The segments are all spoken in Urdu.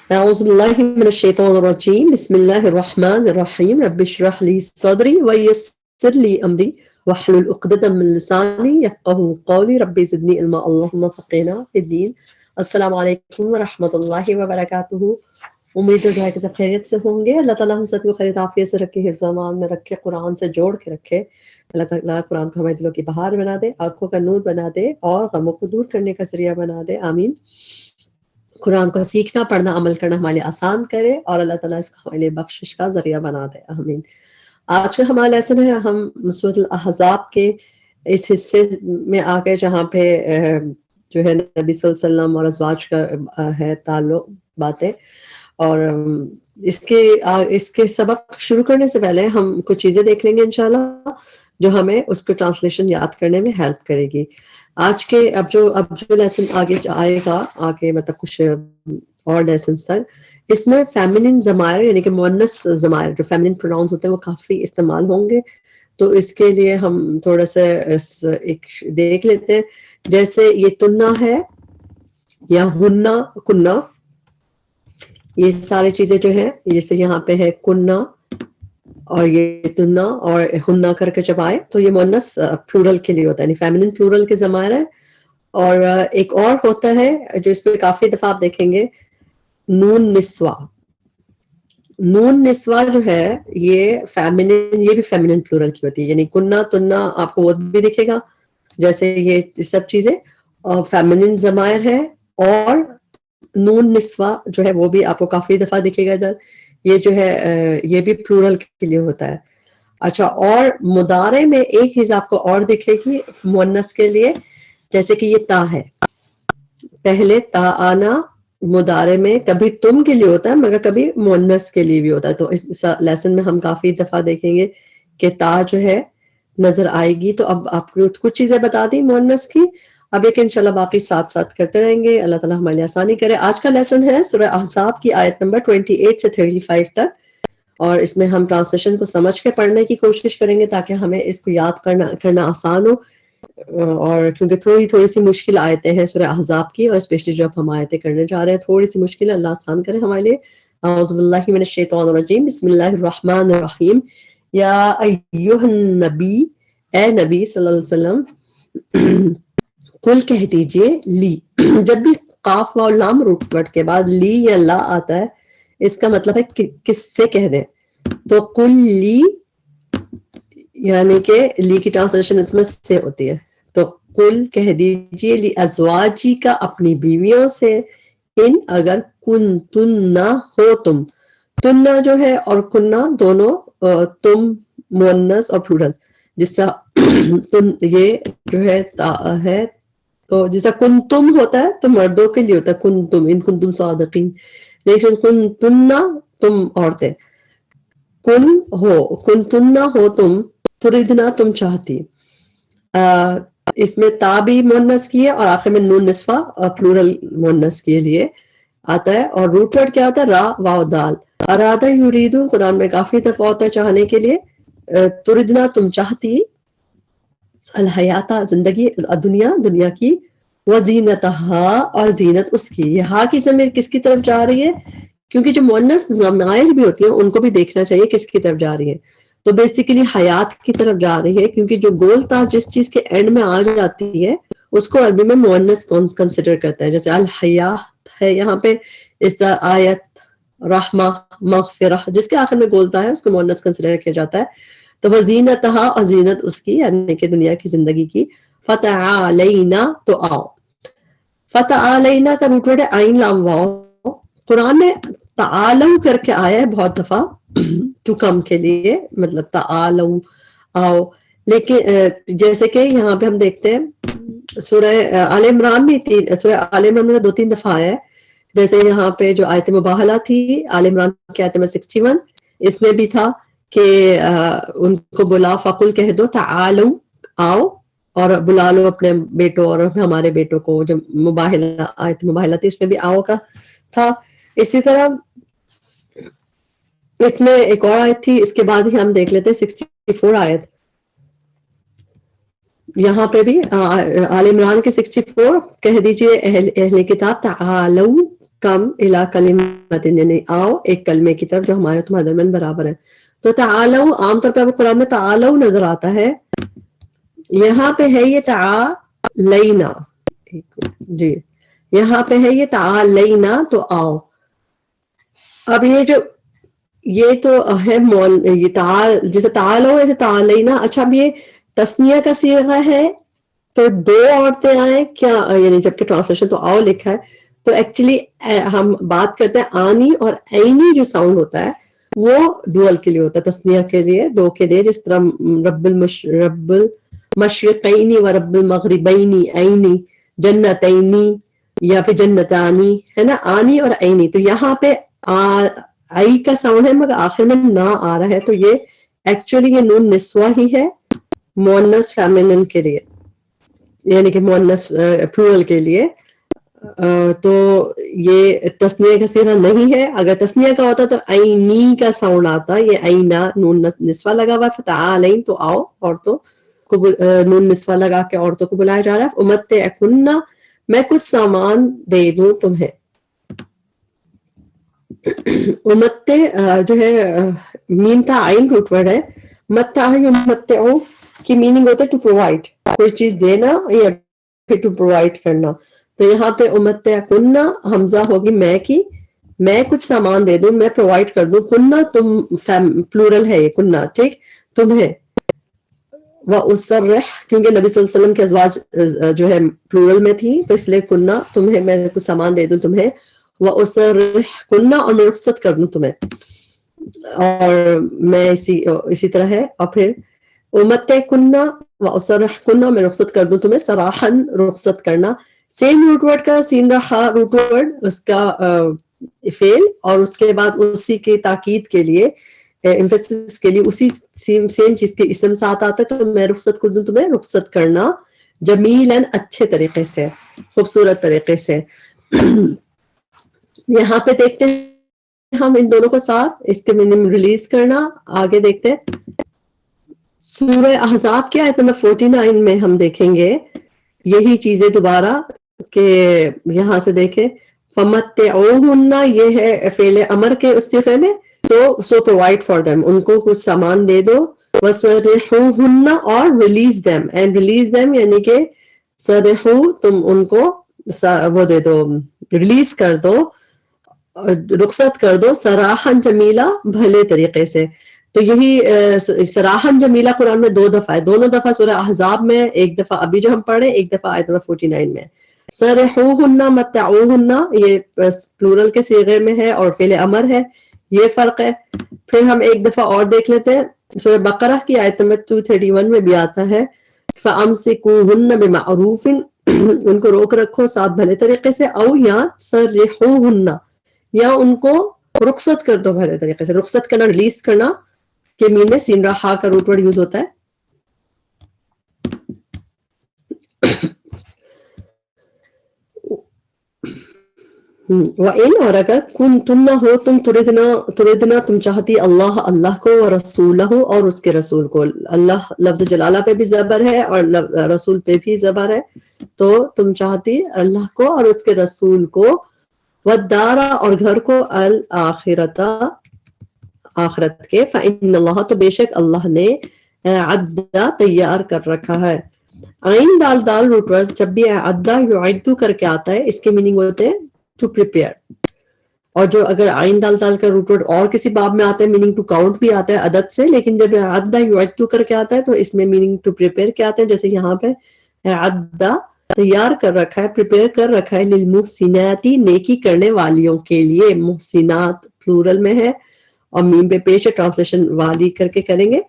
أعوذ بالله من الشيطان الرجيم بسم الله الرحمن الرحيم رب اشرح لي صدري ويسر لي أمري واحلل عقدة من لساني يفقهوا قولي رب زدني علما اللهم فقهنا في الدين. السلام علیکم ورحمۃ اللہ وبرکاتہ. امید ہے کہ سب خیریت سے ہوں گے. اللہ تعالیٰ ہم سب کو خیر عافیت سے رکھے، حفظ و امان میں رکھے، قرآن سے جوڑ کے رکھے. اللہ تعالیٰ قرآن کو ہمارے دلوں کی بہار بنا دے، آنکھوں کا نور بنا دے اور غموں کو دور کرنے کا ذریعہ بنا دے. آمین. قرآن کو سیکھنا، پڑھنا، عمل کرنا ہمارے لیے آسان کرے اور اللہ تعالیٰ اس کو ہمارے لیے بخشش کا ذریعہ بنا دے. آمین. آج کا ہمارا لیسن ہے، ہم سورۃ الاحزاب کے اس حصے میں آ گئے جہاں پہ جو ہے نبی صلی اللہ علیہ وسلم اور ازواج کا ہے تعلق باتیں. اور اس کے سبق شروع کرنے سے پہلے ہم کچھ چیزیں دیکھ لیں گے انشاءاللہ جو ہمیں اس کو ٹرانسلیشن یاد کرنے میں ہیلپ کرے گی. آج کے اب جو لیسن آگے آئے گا، آگے مطلب کچھ اور لیسنس تک، اس میں فیمنن ضمائر یعنی کہ مؤنث ضمائر جو فیمنن پروناؤنس ہوتے ہیں وہ کافی استعمال ہوں گے. تو اس کے لیے ہم تھوڑا سا ایک دیکھ لیتے ہیں. جیسے یہ تننا ہے یا ہننا، کننا، یہ ساری چیزیں جو ہیں، جیسے یہاں پہ ہے کننا اور یہ تننا اور ہننا کر کے جب آئے تو یہ مؤنث پلورل کے لیے ہوتا ہے، یعنی فیمنن پلورل کے ضمائر ہے. اور ایک اور ہوتا ہے جو اس پہ کافی دفعہ آپ دیکھیں گے، نون نسوہ. نون نسوہ جو ہے یہ فیمنن، یہ بھی فیمنن پلورل کی ہوتی ہے، یعنی کننا تننا آپ کو وہ بھی دکھے گا جیسے یہ سب چیزیں فیمنن ضمائر ہے. اور نون نسوہ جو ہے وہ بھی آپ کو کافی دفعہ دکھے گا ادھر، یہ جو ہے یہ بھی پلورل کے لیے ہوتا ہے. اچھا، اور مضارع میں ایک چیز آپ کو اور دکھے گی مؤنث کے لیے، جیسے کہ یہ تا ہے، پہلے تا آنا مضارع میں کبھی تم کے لیے ہوتا ہے مگر کبھی مؤنث کے لیے بھی ہوتا ہے. تو اس لیسن میں ہم کافی دفعہ دیکھیں گے کہ تا جو ہے نظر آئے گی. تو اب آپ کو کچھ چیزیں بتا دی مؤنث کی، اب ایک انشاءاللہ باقی ساتھ ساتھ کرتے رہیں گے. اللہ تعالیٰ ہمارے لیے آسانی کرے. آج کا لیسن ہے سورہ احزاب کی آیت نمبر 28 سے 35 تک، اور اس میں ہم ٹرانسلیشن کو سمجھ کے پڑھنے کی کوشش کریں گے تاکہ ہمیں اس کو یاد کرنا آسان ہو. اور کیونکہ تھوڑی سی مشکل آیتیں ہیں سورہ احزاب کی، اور اسپیشلی جب ہم آیتیں کرنے جا رہے ہیں تھوڑی سی مشکل، اللہ آسان کرے ہمارے لیے. اعوذ باللہ من الشیطان الرجیم بسم اللہ الرحمن الرحیم. یا ایھا النبی، اے نبی صلی اللہ علیہ وسلم، قل کہہ دیجئے، لی. جب بھی قاف و لام روٹ ورڈ کے بعد لی یا لا آتا ہے اس کا مطلب ہے کس سے کہہ دیں. تو قل لی یعنی کہ لی کی ٹرانسلیشن اس میں سے ہوتی ہے. تو قل کہہ دیجئے، لی ازواجی کا اپنی بیویوں سے، ان اگر کنتن ہو تم. تننا جو ہے اور کننا دونوں تم مؤنث اور پلورل، جس سے یہ جو ہے تو جیسا کنتم ہوتا ہے تو مردوں کے لیے ہوتا ہے کنتم، ان کنتم صادقین. لیکن کنتن تم عورتیں، کنتن ہو تم، تردنا تم چاہتی. اس میں تا بھی مؤنث کی ہے اور آخر میں نون نسوہ پلورل مؤنث کے لیے آتا ہے. اور روٹ ورڈ کیا ہوتا ہے؟ را واو دال. ارادہ یریدو قرآن میں کافی دفعہ ہوتا ہے چاہنے کے لیے. تردنا تم چاہتی، الحیاتہ زندگی، دنیا کی، وزینتہا اور زینت اس کی. یہ ہا کی ضمیر کس کی طرف جا رہی ہے؟ کیونکہ جو مؤنث ضمائر بھی ہوتی ہیں ان کو بھی دیکھنا چاہیے کس کی طرف جا رہی ہے. تو بیسیکلی حیات کی طرف جا رہی ہے، کیونکہ جو گول تا جس چیز کے اینڈ میں آ جاتی ہے اس کو عربی میں مؤنث کنسیڈر کرتا ہے. جیسے الحیات ہے یہاں پہ، اس آیت، رحمہ، مغفرہ، جس کے آخر میں گولتا ہے اس کو مؤنث کنسیڈر کیا جاتا ہے. تو وزینتہا اور زینت اس کی یعنی کہ دنیا کی زندگی کی. فتعالینا تو آؤ. فتعالینا کا روٹ ورڈ ہے عین لام واو. قرآن میں تعالو کر کے آیا ہے بہت دفعہ ٹو کم کے لیے، مطلب تعالو آؤ. لیکن جیسے کہ یہاں پہ ہم دیکھتے ہیں سورہ آل عمران میں سورہ آل عمران میں 2-3 دفعہ آیا ہے. جیسے یہاں پہ جو آیت مباہلہ تھی آل عمران کی آیت نمبر 61، اس میں بھی تھا کہ ان کو بلا، فقل کہہ دو تعالو آؤ، اور بلا لو اپنے بیٹوں اور ہمارے بیٹوں کو. جو مباہلہ آیت مباہلہ تھی اس میں بھی آؤ کا تھا. اسی طرح اس میں ایک اور آیت تھی، اس کے بعد ہی ہم دیکھ لیتے 64 آیت. یہاں پہ بھی آل عمران کے 64 کہہ دیجئے اہل کتاب تعالو کم الا کلمت، یعنی آؤ ایک کلمے کی طرف جو ہمارے تمہارے درمیان برابر ہے. تو تعالو عام طور پہ آپ کو قرآن میں تعالو نظر آتا ہے، یہاں پہ ہے یہ تعالینا. جی یہاں پہ ہے یہ تعالینا، تو آؤ. اب یہ تو ہے یہ جیسے تعالو ایسے تعالینا. اچھا اب یہ تسنیہ کا صیغہ ہے تو دو عورتیں آئیں کیا، یعنی جبکہ ٹرانسلیشن تو آؤ لکھا ہے. تو ایکچولی ہم بات کرتے ہیں آنی اور عینی جو ساؤنڈ ہوتا ہے وہ ڈوئل کے لیے ہوتا ہے، تسنیہ کے لیے، دو کے لیے. جس طرح رب المشرقینی و رب المغربینی، عینی، جنتینی یا پھر جنتانی، ہے نا، آنی اور عینی. تو یہاں پہ آئی کا ساؤنڈ ہے مگر آخر میں نہ آ رہا ہے، تو یہ ایکچولی یہ نون نسوہ ہی ہے مؤنث فیمینن کے لیے، یعنی کہ مؤنث پلورل کے لیے. تو یہ تسنیہ کا صیغہ نہیں ہے. اگر تسنیہ کا ہوتا تو عینی کا ساؤنڈ آتا، یہ عینا نون نسوہ لگا ہوا ہے. تعالین تو آؤ، عورتوں کو نون نسوہ لگا کے عورتوں کو بلایا جا رہا ہے. امتعکن، میں کچھ سامان دے دوں تمہیں. امتع جو ہے میم تا عین روٹ ورڈ ہے. متع یمتعو کی میننگ ہوتا ہے ٹو پرووائڈ، کوئی چیز دینا یا پھر ٹو پرووائڈ کرنا. تو یہاں پہ امتعکن حمزہ ہوگی میں کی، میں کچھ سامان دے دوں، میں پرووائڈ کر دوں. کننا تم پلورل ہے یہ کننا، ٹھیک، تمہیں. وَأُسَرِّحْ کیونکہ نبی صلی اللہ علیہ وسلم کے ازواج جو ہے پلورل میں تھی تو اس لیے کننا تمہیں، میں کچھ سامان دے دوں تمہیں. وَأُسَرِّحْ اور میں رخصت کر دوں تمہیں. اور میں اسی طرح ہے. اور پھر امتعکن وَأُسَرِّحْکن، میں رخصت کر دوں تمہیں. سراحن رخصت کرنا، سیم روٹ ورڈ کا سین رہا روٹ ورڈ، اس کا فعل، اور اس کے بعد اسی کی تاکید کے لیے ایمفیسس کے لیے اسی سیم چیز کے اسم ساتھ آتا ہے. تو میں رخصت کر دوں تمہیں، رخصت کرنا. جمیلاً اچھے طریقے سے، خوبصورت طریقے سے. یہاں پہ دیکھتے ہیں ہم ان دونوں کو ساتھ، اس کے میننگ ریلیز کرنا. آگے دیکھتے ہیں سورہ احزاب کی آیت نمبر 49 میں ہم دیکھیں گے یہی چیزیں دوبارہ، کہ یہاں سے دیکھیں فَمَتِّعُوهُنَّ، یہ ہے فعل امر کے اس صیغے میں، تو سو پرووائڈ فار دیم، ان کو کچھ سامان دے دو. وَسَرِّحُوهُنَّ اور release them, and release them یعنی کہ سرحو، تم ان کو وہ دے دو، ریلیز کر دو، رخصت کر دو. سراحن جمیلہ، بھلے طریقے سے. تو یہی سراحن جمیلہ قرآن میں 2 دفعہ ہے، دونوں دفعہ سورہ احزاب میں، ایک دفعہ ابھی جو ہم پڑھے، ایک دفعہ آیت نمبر 49 میں. سرحوہن متعوہن، یہ پلورل کے صیغے میں ہے اور فعل امر ہے، یہ فرق ہے. پھر ہم ایک دفعہ اور دیکھ لیتے ہیں، سورہ بقرہ کی آیت نمبر 231 میں بھی آتا ہے فَأَمْسِكُوهُنَّ بِمَعْرُوفٍ، ان کو روک رکھو ساتھ بھلے طریقے سے. او یا سرحوہن، یا ان کو رخصت کر دو بھلے طریقے سے. رخصت کرنا، ریلیز کرنا کے مین میں سین را ہا کا روٹ ورڈ یوز ہوتا ہے. وَإِنْ، اور اگر كُنْتُنَّ ہو تم، تردنا تم چاہتی، اللہ کو، ورسولہ اور اس کے رسول کو. اللہ لفظ جلالہ پہ بھی زبر ہے اور رسول پہ بھی زبر ہے، تو تم چاہتی اللہ کو اور اس کے رسول کو. والدار، اور گھر کو، الآخرت، آخرت کے. فإن اللہ، تو بے شک اللہ نے، عدہ تیار کر رکھا ہے. عین دال دال روٹ ورڈ جب بھی عدہ یعدو کر کے آتا ہے، اس کے میننگ ہوتے ہیں ٹو پریپیئر. اور جو اگر عین دال دال کا روٹ ورڈ اور کسی باب میں آتا ہے میننگ ٹو کاؤنٹ بھی آتا ہے عدد سے، لیکن جب عدہ یعدو کر کے آتا ہے تو اس میں میننگ ٹو پریپیئر کے آتے ہیں. جیسے یہاں پہ عدہ تیار کر رکھا ہے، پریپیئر کر رکھا ہے، للمحسناتی، نیکی کرنے والیوں کے لیے. محسنات پلورل میں ہے اور میم پہ پیش ہے، ٹرانسلیشن والی کر کے کریں گے.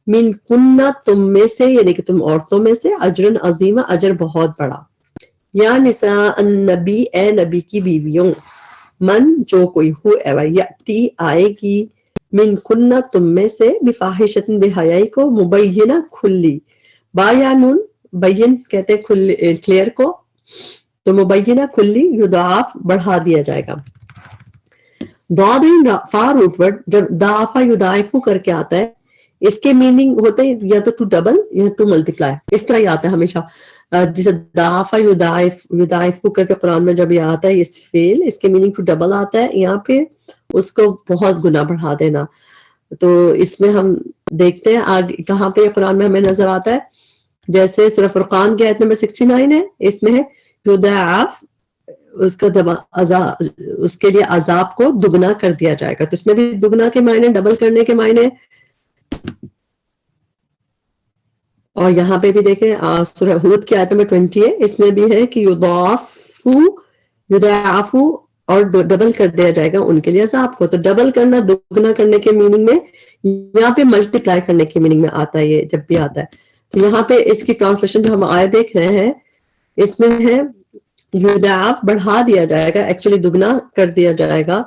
من کنہ، تم میں سے، یعنی کہ تم عورتوں میں سے. اجرن عظیمہ، اجر بہت بڑا. یا نساء النبی، اے نبی کی بیویوں. من، جو کوئی، ہو ایور، یاتی، آئے گی، من کنہ، تم میں سے، بفاحشۃ، بے حیائی کو، مبینہ، کھلی. با یا نون، بین کہتے ہیں کلیئر کو، تو مبینہ کھلی، یضاعف، بڑھا دیا جائے گا. ضاد فا روٹ ورڈ جب ضعف یضاعف کر کے آتا ہے، اس کے میننگ ہوتے ہیں یا تو ٹو ڈبل یا ٹو ملٹیپلائی، اس طرح ہی آتا ہے ہمیشہ. جسے دافع یدائفو کر کے قرآن میں جب یہ آتا ہے اس فعل، اس کے میننگ ٹو ڈبل آتا ہے یہاں پہ اس کو بہت گنا بڑھا دینا. تو اس میں ہم دیکھتے ہیں آگے کہاں پہ قرآن میں ہمیں نظر آتا ہے. جیسے سورہ فرقان کی آیت نمبر 69 ہے، اس میں ہے یضاعف، اس کا اس کے لیے عذاب کو دگنا کر دیا جائے گا. تو اس میں بھی دگنا کے معنی، ڈبل کرنے کے معنی. اور یہاں پہ بھی دیکھیں سورہ ہود کی آیت نمبر 20 ہے، اس میں بھی ہے کہ یضاعفو اور ڈبل کر دیا جائے گا ان کے لیے عذاب کو. تو ڈبل کرنا، دگنا کرنے کے میننگ میں، یہاں پہ ملٹیپلائی کرنے کے میننگ میں آتا ہے یہ جب بھی آتا ہے. تو یہاں پہ اس کی ٹرانسلیشن جو ہم آیت دیکھ رہے ہیں اس میں ہے یضاعف، بڑھا دیا جائے گا، ایکچولی دگنا کر دیا جائے گا،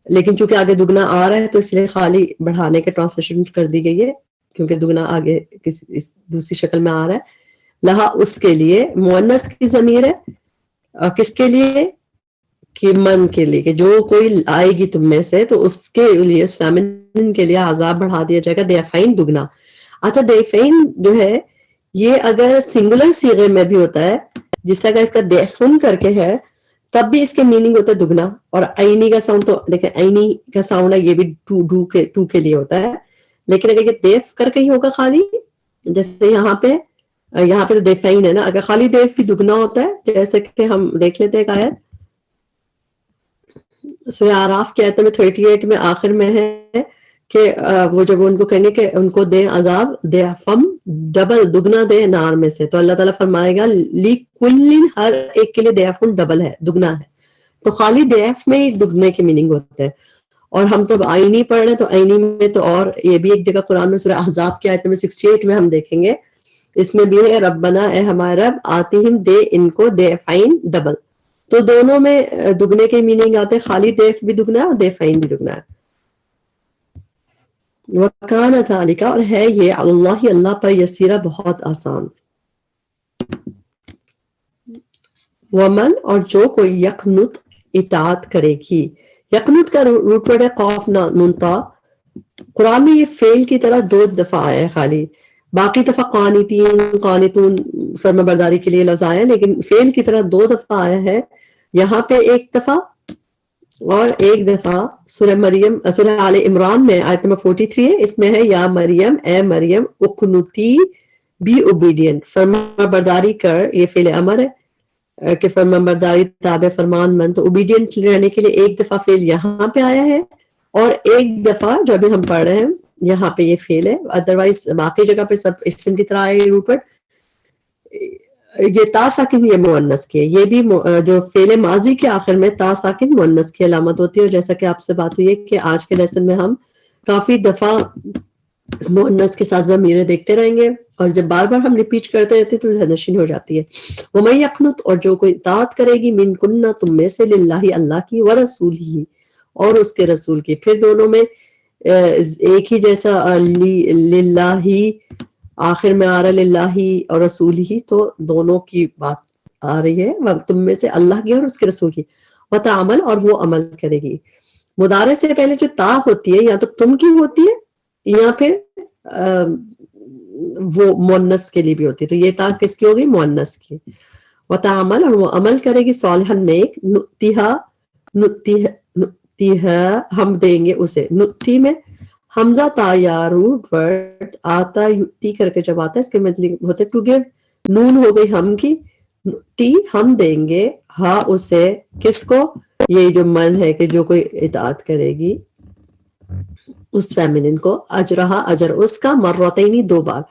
لیکن چونکہ آگے دگنا آ رہا ہے تو اس لیے خالی بڑھانے کے ٹرانسلیشن کر دی گئی ہے، کیونکہ دگنا آگے دوسری شکل میں آ رہا ہے. لہا، اس کے لیے، مؤنث کی ضمیر ہے، اور کس کے لیے؟ کہ من کے لیے، کہ جو کوئی آئے گی تم میں سے تو اس کے لیے، اس فیمنن کے لیے عذاب بڑھا دیا جائے گا، ضعفین، دگنا. اچھا، ضعفین جو ہے یہ اگر سنگولر صیغے میں بھی ہوتا ہے، جس سے اگر اس کا ضعفن کر کے ہے تب بھی اس کے میننگ ہوتا ہے دگنا. اور عینی کا ساؤنڈ تو دیکھیں، عینی کا ساؤنڈ ہے، یہ بھی ٹو کے لیے ہوتا ہے. لیکن اگر یہ دیف کر کے ہی ہوگا خالی، جیسے یہاں پہ تو دیفین ہے نا، اگر خالی دیف بھی دگنا ہوتا ہے. جیسے کہ ہم دیکھ لیتے ہیں ایک آیت سورہ اعراف کی آیت نمبر 38 میں آخر میں ہے کہ وہ جب ان کو کہیں گے کہ ان کو دیں عذاب ضعفم، ڈبل، دگنا دیں نار میں سے، تو اللہ تعالیٰ فرمائے گا لِكُلٍّ، ہر ایک کے لیے ضعفن ڈبل ہے، دگنا ہے. تو خالی ضعف میں ہی دگنے کے میننگ ہوتے ہیں. اور ہم تو آئینی پڑھ رہے ہیں، تو آئینی میں تو اور یہ بھی ایک جگہ قرآن میں سورہ احزاب کی آیت نمبر 68 میں ہم دیکھیں گے، اس میں بھی ہے ربنا، اے ہمارے رب، آتihim، دے ان کو ضعفین، ڈبل. تو دونوں میں دگنے کے میننگ آتے ہیں، خالی ضعف بھی دگنا ہے اور ضعفین بھی دگنا ہے. وَكَانَ ذَلِكَ، اور ہے یہ اللہ، اللہ پر، یسیرا، بہت آسان. ومن، اور جو کوئی یقنت، اطاعت کرے گی. یقنت کا روٹ ورڈ ہے قاف نون تا. قرآن میں یہ فعل کی طرح 2 دفعہ آیا ہے خالی، باقی دفعہ قانتین، قانتون فرما برداری کے لیے لفظ آیا، لیکن فعل کی طرح 2 دفعہ آیا ہے. یہاں پہ 1 دفعہ اور 1 دفعہ سورہ مریم، سورہ آل عمران میں آیت نمبر 43 ہے، اس میں ہے یا مریم، اے مریم، اقنتی، بی اوبیڈینٹ، فرما برداری کر. یہ فعل امر ہے کہ فرما برداری، تابع فرمان مند. تو اوبیڈینٹ رہنے کے لیے 1 دفعہ فعل یہاں پہ آیا ہے، اور 1 دفعہ جو ابھی ہم پڑھ رہے ہیں یہاں پہ یہ فعل ہے. ادروائز باقی جگہ پہ سب اسم کی طرح آئے روٹ ورڈ. یہ تا ساکن، یہ مؤنث کی ہے. یہ بھی جو فعل ماضی کے آخر میں تا ساکن مؤنث کی علامت ہوتی ہے. اور جیسا کہ آپ سے بات ہوئی ہے کہ آج کے لیسن میں ہم کافی دفعہ مؤنث کے ساتھ ضمیریں دیکھتے رہیں گے، اور جب بار بار ہم ریپیٹ کرتے رہتے ہیں تو ذہن نشین ہو جاتی ہے. وَمَن یقنت، اور جو کوئی اطاعت کرے گی، من کننا، تم میں سے، للہ، اللہ کی، ورسولہ، اور اس کے رسول کی. پھر دونوں میں ایک ہی جیسا للہ آخر میں آ رہا، للہ اور رسول ہی، تو دونوں کی بات آ رہی ہے، تم میں سے اللہ کی اور اس کے رسول کی. وتعمل، اور وہ عمل کرے گی. مضارع سے پہلے جو تا ہوتی ہے یا تو تم کی ہوتی ہے یا پھر وہ مؤنث کے لیے بھی ہوتی ہے. تو یہ تا کس کی ہوگی؟ مؤنث کی. وتعمل، اور وہ عمل کرے گی، صالحا، نیک، نؤتیہا، ہم دیں گے اسے. نؤتی میں حمزہ تا یا روٹ ورڈ آتا یؤتی کر کے جب آتا ہے اس کے مطلب ہوتے ٹو گیو. نون ہو گئی ہم کی، نؤتی، ہم دیں گے، ہاں اسے، کس کو؟ یہ جو من ہے کہ جو کوئی اطاعت کرے گی اس فیمنن کو، اجرہا، اجر اس کا، مرتینی، 2 بار.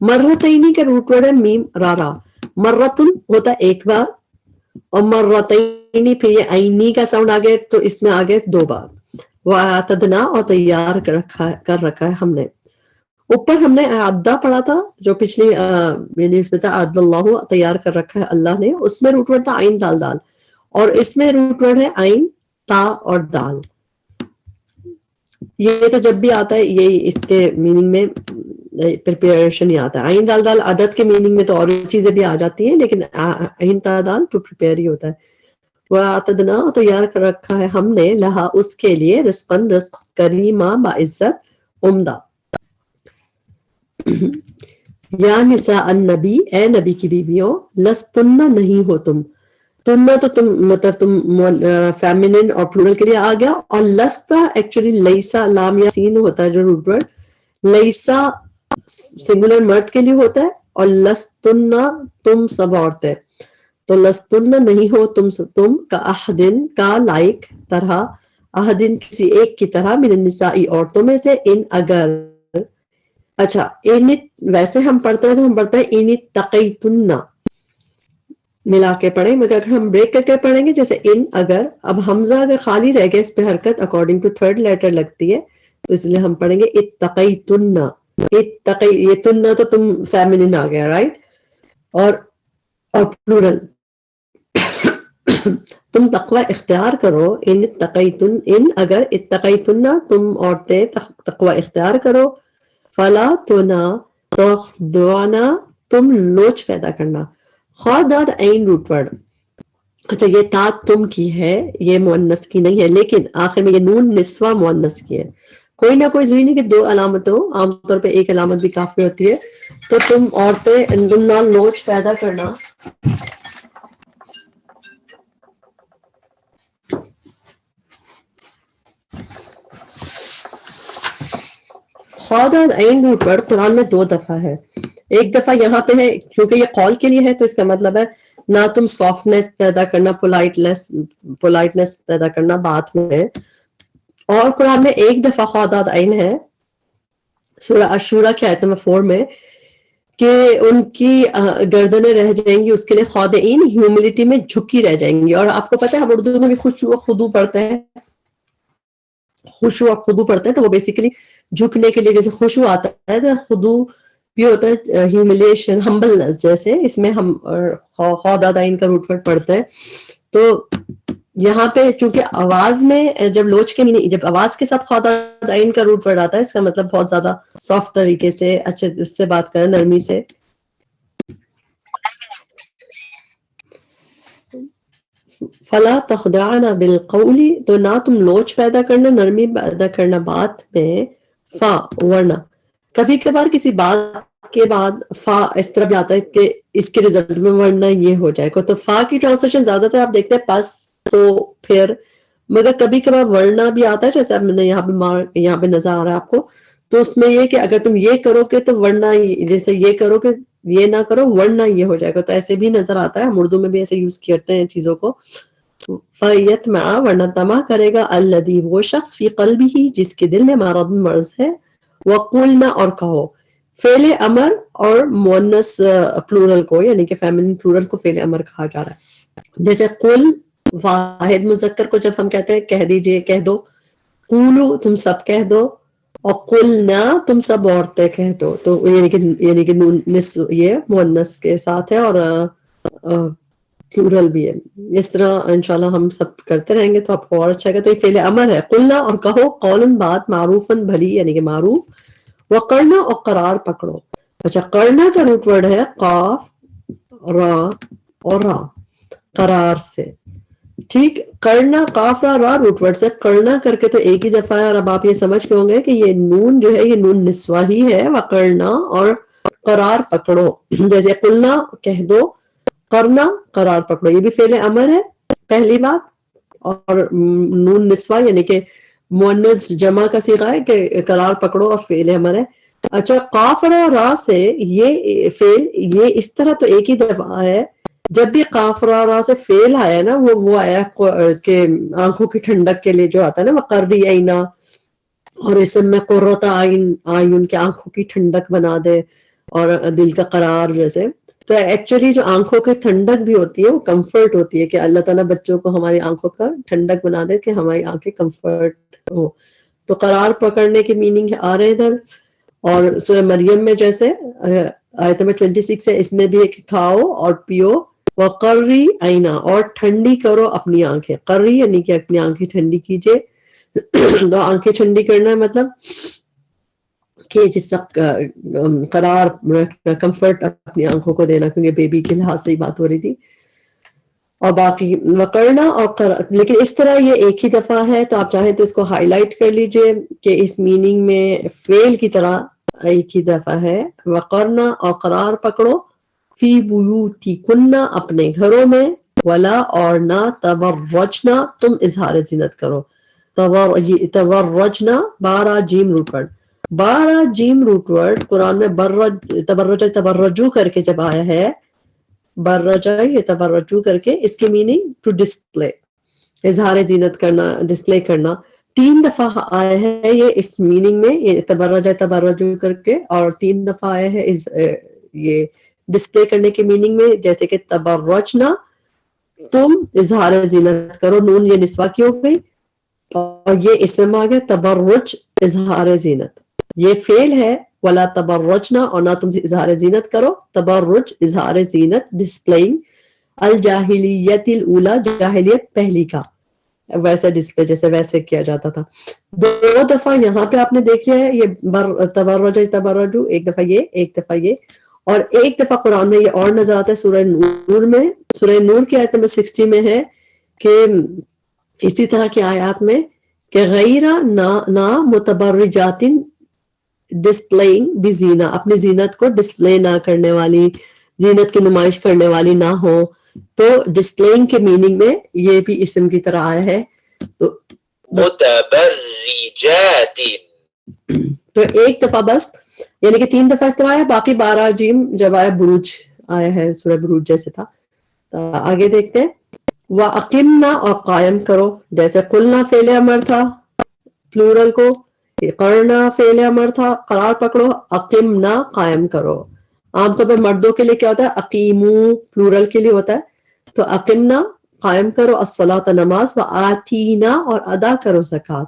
مرتینی کا روٹ ورڈ ہے میم را. مرتن ہوتا ہے 1 بار، اور مرتینی پھر یہ عینی کا ساؤنڈ آگے تو اس میں آگے 2 بار. وَأَعْتَدْنَا، اور تیار کر رکھا ہے ہم نے. اوپر ہم نے اعدہ پڑھا تھا جو پچھلی اعد اللہ، تیار کر رکھا ہے اللہ نے، اس میں روٹ ورڈ تھا عین دال دال، اور اس میں روٹ ورڈ ہے عین تا اور دال. یہ تو جب بھی آتا ہے یہ اس کے میننگ میں پریپریشن ہی آتا ہے. عین دال دال عدد کے میننگ میں تو اور چیزیں بھی آ جاتی ہیں، لیکن عین تا دال تو پریپیئر ہی ہوتا ہے. وَأَعْتَدْنَا، تیار کر رکھا ہے ہم نے، لہا، اس کے لیے، رزقاً، رزق، کریما، باعزت، عمدہ. یا نساء النبی، اے نبی کی بیویوں، لستن نہیں ہو تم، تننا تو تم مطلب تم فیمنن اور پلورل کے لیے آ گیا، اور لستا ایکچولی لیسا لام یا سین ہوتا ہے جو روٹ ورڈ، لیسا سنگولر مرد کے لیے ہوتا ہے، اور لستنہ تم سب عورتیں، تو لستنہ نہیں ہو تم کا احدن کا لائک طرح، احدن کسی ایک کی طرح، من النسائی عورتوں میں سے، ان اگر، اچھا ان ویسے ہم پڑھتے ہیں تو ہم پڑھتے ہیں ان تقیتن ملا کے پڑھیں، مگر اگر ہم بریک کر کے پڑھیں گے جیسے ان اگر، اب حمزہ اگر خالی رہ گیا اس پہ حرکت اکارڈنگ ٹو تھرڈ لیٹر لگتی ہے، تو اس لیے ہم پڑھیں گے اتقیتن، اتقی، یہ تننا تو تم فیمنن آ گیا رائٹ، اور پلورل تم تقوی اختیار کرو، ان اتقیتن، ان اگر اتقیتن تم عورتیں تقوی اختیار کرو، فلا تو نہ تخضعن تم لوچ پیدا کرنا، خا داد عین روٹ ورڈ، اچھا یہ تا تم کی ہے، یہ مؤنث کی نہیں ہے، لیکن آخر میں یہ نون نسوہ مؤنث کی ہے، کوئی نہ کوئی ضروری نہیں کہ دو علامت ہو، عام طور پہ ایک علامت بھی کافی ہوتی ہے، تو تم عورتیں نہ لوچ پیدا کرنا، خواہ عین روٹ ورڈ قرآن میں 2 دفعہ ہے، ایک دفعہ یہاں پہ ہے کیونکہ یہ قول کے لیے ہے تو اس کا مطلب ہے نہ تم سافٹنس پیدا کرنا، پولائٹنس پیدا کرنا بات میں، اور قرآن میں ایک دفعہ خواہ عین ہے سورہ الشورى کی آیت نمبر 4 میں کہ ان کی گردنیں رہ جائیں گی اس کے لیے خاضعین، ہیوملٹی میں جھکی رہ جائیں گی، اور آپ کو پتہ ہے ہم اردو میں بھی خشوع و خضوع پڑھتے ہیں، خشوع و خضوع پڑھتے ہیں تو وہ بیسیکلی جھکنے کے لیے، جیسے خشوع آتا ہے تو خضوع بھی ہوتا ہے ہیوملیشن، ہمبلنس، جیسے اس میں ہم خاضعین کا روٹ ورڈ پڑھتے ہیں، تو یہاں پہ چونکہ آواز میں جب لوچ کے نہیں، جب آواز کے ساتھ خاضعین کا روٹ ورڈ آتا ہے اس کا مطلب بہت زیادہ سافٹ طریقے سے اچھے اس سے بات کریں، نرمی سے، فلا تخضعن بالقول، تو نہ تم لوچ پیدا کرنا، نرمی پیدا کرنا بات میں، فا ورنہ، کبھی کبھار کسی بات کے بعد فا اس طرح بھی آتا ہے کہ اس کے رزلٹ میں ورنہ یہ ہو جائے گا، تو فا کی ٹرانسلیشن زیادہ تر آپ دیکھتے ہیں پس تو پھر، مگر کبھی کبھار ورنہ بھی آتا ہے، جیسے اب میں نے یہاں پہ نظر آ رہا ہے آپ کو، تو اس میں یہ کہ اگر تم یہ کرو گے تو ورنہ، جیسے یہ کرو کہ یہ نہ کرو ورنہ یہ ہو جائے گا، تو ایسے بھی نظر آتا ہے، ہم اردو میں بھی ایسے یوز کرتے ہیں چیزوں کو، فَيَطْمَعَ ورنہ طمع کرے گا، الَّذِي وہ شخص فی قلبہ جس کے دل میں مرض ہے، وَقُلْنَا اور کہو، فعل امر اور مؤنث پلورل کو یعنی کہ فیمنن پلورل کو فعل امر کہا جا رہا ہے، جیسے قل واحد مذکر کو جب ہم کہتے ہیں کہہ دیجئے، کہہ دو، قولو تم سب کہہ دو، اور قلنا تم سب عورتیں کہہ دو، تو یعنی کہ یہ مؤنث کے ساتھ ہے اور پلورل بھی ہے، اس طرح انشاءاللہ ہم سب کرتے رہیں گے تو آپ کو اور اچھا گا، تو یہ فعل امر ہے، قلنا اور کہو، قولن بات، معروفن بھلی یعنی کہ معروف، وقرنا اور قرار پکڑو، اچھا قرنا کا روٹ ورڈ ہے قاف را اور را، قرار سے، ٹھیک، کرنا قاف را روٹ ورڈ سے، کرنا کر کے تو ایک ہی دفعہ ہے، اور اب آپ یہ سمجھ کے ہوں گے کہ یہ نون جو ہے یہ نون نسوہ ہی ہے، وقرنا اور قرار پکڑو، جیسے قلنا کہہ دو، کرنا قرار پکڑو، یہ بھی فعل امر ہے پہلی بات، اور نون نسوہ یعنی کہ مؤنث جمع کا صیغہ ہے کہ قرار پکڑو اور فعل امر ہے، اچھا قاف را سے یہ فعل یہ اس طرح تو ایک ہی دفعہ ہے، جب بھی قاف را سے فعل آیا نا وہ آیا کہ آنکھوں کی ٹھنڈک کے لیے جو آتا ہے نا وقرری عینا، اور اسم میں قرۃ اعین کے آنکھوں کی ٹھنڈک بنا دے اور دل کا قرار جیسے، تو ایکچولی جو آنکھوں کی ٹھنڈک بھی ہوتی ہے وہ کمفرٹ ہوتی ہے کہ اللہ تعالیٰ بچوں کو ہماری آنکھوں کا ٹھنڈک بنا دے کہ ہماری آنکھیں کمفرٹ ہو، تو قرار پکڑنے کی میننگ آ رہے ادھر، اور سورہ مریم میں جیسے آیت نمبر 26 ہے، اس میں بھی ایک کھاؤ اور پیو، وقرری عینا اور ٹھنڈی کرو اپنی آنکھیں، قرری یعنی کہ اپنی آنکھیں ٹھنڈی کیجئے، تو آنکھیں ٹھنڈی کرنا ہے مطلب کہ جس وقت قرار رکھنا، کمفرٹ اپنی آنکھوں کو دینا، کیونکہ بیبی کے لحاظ سے ہی بات ہو رہی تھی، اور باقی وقرنا اور لیکن اس طرح یہ ایک ہی دفعہ ہے، تو آپ چاہیں تو اس کو ہائی لائٹ کر لیجئے کہ اس میننگ میں فعل کی طرح ایک ہی دفعہ ہے. وقرنا اور قرار پکڑو فی بیوتکن اپنے گھروں میں. ولا اور نہ تبرجنا تم اظہار زینت کرو. تبرجنا 12 جیم روٹ ورڈ. 12 جیم روٹ ورڈ قرآن میں تبرجو کر کے جب آیا ہے، برجا یہ تبرجو کر کے، اس کی میننگ ٹو ڈسپلے، اظہار زینت کرنا، ڈسپلے کرنا. 3 دفعہ آیا ہے یہ اس میننگ میں، یہ تبرجو کر کے، اور 3 دفعہ آیا ہے یہ ڈسپلے کرنے کے میننگ میں، جیسے کہ تبرجنا تم اظہار زینت کرو. نون یہ نسوہ کی ہو گئی، اور یہ اسم آ گیا تبرج اظہار زینت. یہ فعل ہے ولا تبرجنا، اور نہ تم اظہار زینت کرو. تبرج اظہار زینت، ڈسپلینگ. الجاہلیت الاولی جاہلیت پہلی کا ویسا ڈسپلے جیسے ویسے کیا جاتا تھا. 2 دفعہ یہاں پہ آپ نے دیکھ لیا ہے یہ تبرجو، ایک دفعہ یہ، ایک دفعہ یہ، اور ایک دفعہ قرآن میں یہ اور نظر آتا ہے سورہ نور میں. سورہ نور کی آیت نمبر 60 میں ہے کہ اسی طرح کی آیات میں کہ غیر نہ متبرجات ڈسپلینگ بزینہ، اپنی زینت کو ڈسپلے نہ کرنے والی، زینت کی نمائش کرنے والی نہ ہو. تو ڈسپلینگ کے میننگ میں یہ بھی اسم کی طرح آیا ہے. تو ایک دفعہ بس، یعنی کہ 3 دفعہ اس طرح آیا، باقی 12 جیم جب آیا بروج آیا ہے، سورہ بروج جیسے تھا. تو آگے دیکھتے ہیں. وَأَقِمْنَا اور قائم کرو، جیسے قلنا فعل امر تھا پلورل کو، قرنا فعل امر تھا قرار پکڑو، اقمنا قائم کرو. عام طور پہ مردوں کے لیے کیا ہوتا ہے؟ اقیمو پلورل کے لیے ہوتا ہے. تو اقمنا قائم کرو الصلاۃ نماز، وآتینا اور ادا کرو زکوٰۃ.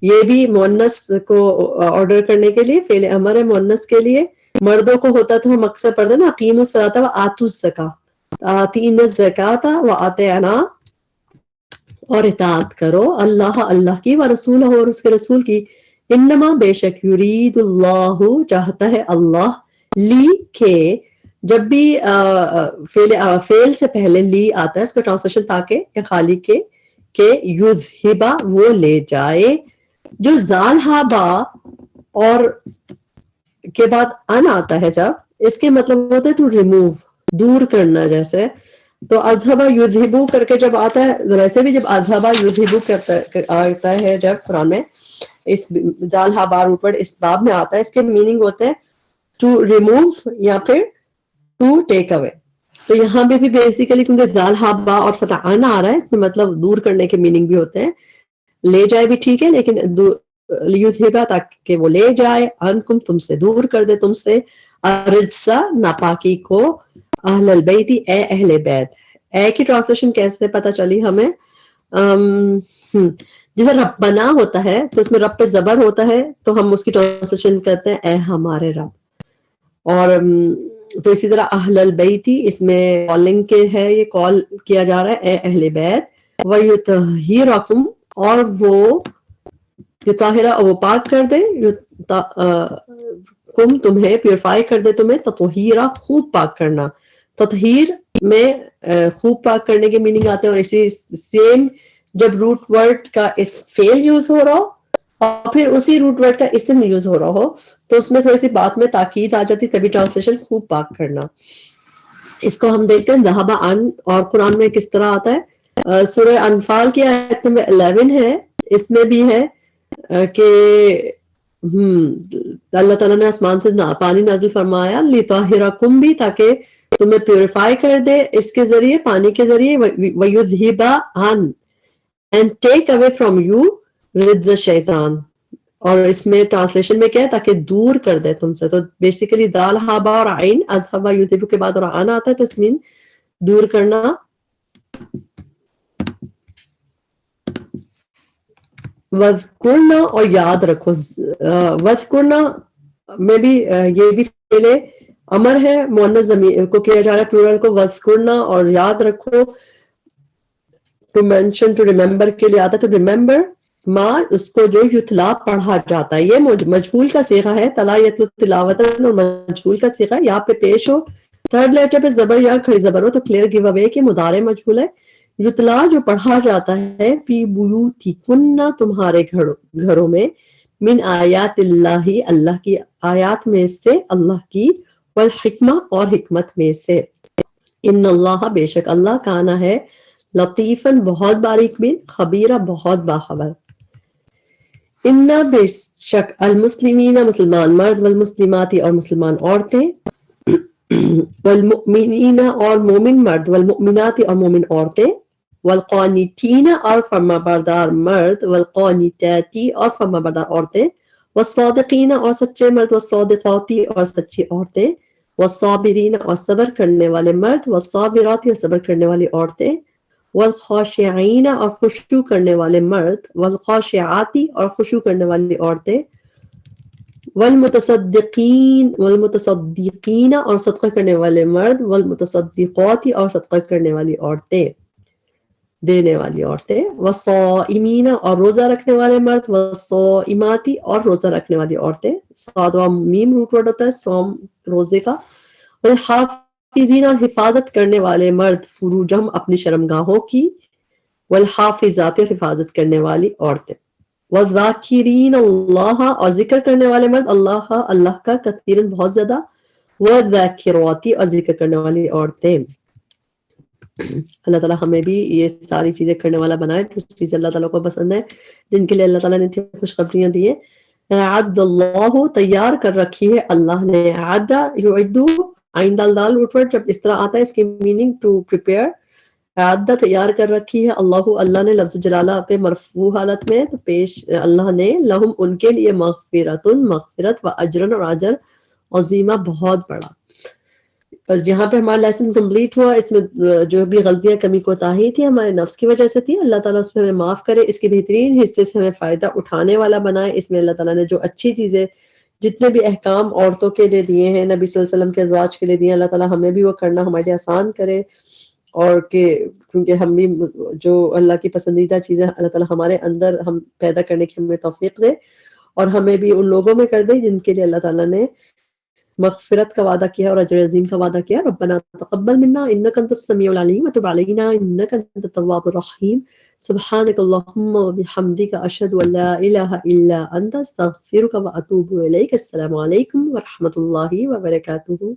یہ بھی مؤنث کو آرڈر کرنے کے لیے فعل امر ہے مؤنث کے لیے. مردوں کو ہوتا تو ہم اکثر پڑھتے ہیں نا اقیموا الصلاۃ وآتوا الزکاۃ، آتینا الزکاۃ وآتینا اور اطاعت کرو اللہ کی، ورسولہ اور اس کے رسول کی. انما بے شک یرید اللہ چاہتا ہے اللہ، لی کے جب بھی فعل سے پہلے لی آتا ہے اس کا ٹرانسلیشن تاکہ یا خالی کے کہ یذہبا وہ لے جائے. جو زال ہا با اور کے بعد ان آتا ہے جب، اس کے مطلب ہوتا ہے ٹو ریموو، دور کرنا. جیسے تو اذہبا یذہبو کر کے جب آتا ہے، ویسے بھی جب اذہبا یذہبو آتا ہے جب قرآن میں اس زال ہا با روٹ ورڈ اس باب میں آتا ہے، اس کے میننگ ہوتے ہیں ٹو ریموو یا پھر ٹو ٹیک اوے. تو یہاں بھی بیسیکلی کیونکہ زال ہا با اور فتح ان آ رہا ہے، اس میں مطلب دور کرنے کے میننگ بھی ہوتے ہیں. لے جائے بھی ٹھیک ہے، لیکن لیذہبا تاکہ وہ لے جائے، عنکم تم سے دور کر دے، تم سے الرجس ناپاکی کو، اہل البیت اے اہل بیت. اے کی ٹرانسلیشن کیسے پتہ چلی ہمیں؟ جیسے ربنا ہوتا ہے تو اس میں رب پہ زبر ہوتا ہے تو ہم اس کی ٹرانسلیشن کرتے ہیں اے ہمارے رب. اور تو اسی طرح اہل البیتی اس میں کالنگ کے ہے، یہ کال کیا جا رہا ہے اے اہل بیت. وَيُطَهِّرَكُمْ اور وہ یطہرا وہ پاک کر دے، کم تمہیں پیوریفائی کر دے تمہیں، تطہیرا خوب پاک کرنا. تطہیر میں خوب پاک کرنے کے میننگ آتے ہیں، اور اسی سیم جب روٹ ورڈ کا اس فعل یوز ہو رہا ہو اور پھر اسی روٹ ورڈ کا اسم یوز ہو رہا ہو تو اس میں تھوڑی سی بات میں تاکید آ جاتی، تبھی ٹرانسلیشن خوب پاک کرنا. اس کو ہم دیکھتے ہیں ذہب عن اور قرآن میں کس طرح آتا ہے. سورہ انفال کی آیت نمبر 11 ہے، اس میں بھی ہے کہ اللہ تعالیٰ نے آسمان سے پانی نازل فرمایا لِطَاهِرَكُمْ بھی تاکہ تمہیں پیوریفائی کر دے اس کے ذریعے، پانی کے ذریعے. وَيُذْهِبَ عَنْ and take away from you رِجْزَ الشیطان، اور اس میں ٹرانسلیشن میں کیا ہے تاکہ دور کر دے تم سے. تو بیسیکلی دال ہابا اور عین اذہبا یذہبو کے بعد اور آنا آتا ہے تو اس میں دور کرنا. وَذْكُرْنَا اور یاد رکھو. وَذْكُرْنَا میں بھی یہ بھی فعل امر ہے مؤنث ضمیر کو کیا جا رہا ہے پلورل کو. وَذْكُرْنَا اور یاد رکھو، ٹو مینشن ٹو ریممبر کے لیے آتا ہے. تو ریممبر ماں اس کو جو یتلا پڑھا جاتا ہے، یہ مجہول کا صیغہ ہے. تلا یتلو تلاوتن اور مجہول کا صیغہ یا پہ پیش ہو، تھرڈ لیٹر پہ زبر یا کھڑی زبر ہو تو کلیئر گیو اوے کہ مضارع مجہول ہے. یتلا جو پڑھا جاتا ہے فی بیوتکن تمہارے گھروں میں، من آیات اللہ اللہ کی آیات میں سے اللہ کی والحکمہ اور حکمت میں سے ان اللہ بے شک اللہ کانا ہے لطیفاً بہت باریک بین خبیرہ بہت باخبر ان بے شک المسلمین مسلمان مرد والمسلماتی اور مسلمان عورتیں والمؤمنین اور مومن مرد والمؤمنات اور مومن عورتیں والقانتین اور فرما بردار مرد والقانتاتی اور فرما بردار عورتیں والصادقین اور سچے مرد والصادقاتی اور سچی عورتیں والصابرین اور صبر کرنے والے مرد والصابرات اور صبر کرنے والی عورتیں والخاشعین اور خشوع کرنے والے مرد والخاشعاتی اور خشوع کرنے والی عورتیں والمتصدقین اور صدقہ کرنے والے مرد والمتصدقات اور صدقہ کرنے والی عورتیں دینے والی عورتیں والصائمین اور روزہ رکھنے والے مرد والصائماتی اور روزہ رکھنے والی عورتیں صاد و میم روٹ ورڈ ہوتا ہے صوم روزے کا والحافظین اور حفاظت کرنے والے مرد فروجہم اپنی شرمگاہوں کی والحافظات حفاظت کرنے والی عورتیں والذاکرین اللہ اور ذکر کرنے والے مرد اللہ اللہ کا کثیرن بہت زیادہ والذاکراتی اور ذکر کرنے والی عورتیں اللہ تعالیٰ ہمیں بھی یہ ساری چیزیں کرنے والا بنائے جو چیزیں اللہ تعالیٰ کو پسند ہے جن کے لیے اللہ تعالیٰ نے اتنی خوشخبریاں دی ہیں عد اللہ تیار کر رکھی ہے اللہ نے عد یعدو عین دال دال روٹ ورڈ جب اس طرح آتا ہے اس کی میننگ ٹو پریپیئر عد تیار کر رکھی ہے اللہ نے لفظ جلالہ پہ مرفوع حالت میں تو پیش اللہ نے لہم ان کے لیے مغفرت و اجرن اور اجر عظیمہ بہت بڑا بس جہاں پہ ہمارا لیسن کمپلیٹ ہوا اس میں جو بھی غلطیاں کمی کوتاہی تھی ہمارے نفس کی وجہ سے تھی اللہ تعالیٰ اس میں ہمیں معاف کرے اس کے بہترین حصے سے ہمیں فائدہ اٹھانے والا بنائے اس میں اللہ تعالیٰ نے جو اچھی چیزیں جتنے بھی احکام عورتوں کے لیے دیے ہیں نبی صلی اللہ علیہ وسلم کے ازواج کے لیے دیے ہیں اللہ تعالیٰ ہمیں بھی وہ کرنا ہمارے لیے آسان کرے اور کہ کیونکہ ہم بھی جو اللہ کی پسندیدہ چیزیں اللہ تعالیٰ ہمارے اندر ہم پیدا کرنے کی ہمیں توفیق دے اور ہمیں بھی ان لوگوں میں کر دے جن کے لیے اللہ تعالیٰ نے مغفرت کا وعدہ کیا اور اجر عظیم کا وعدہ کیا ربنا تقبل منا انك انت السميع العليم وتب علينا انك انت التواب الرحيم سبحانك اللهم وبحمدك اشهد ان لا اله الا انت استغفرك واتوب اليك السلام عليكم ورحمة الله وبركاته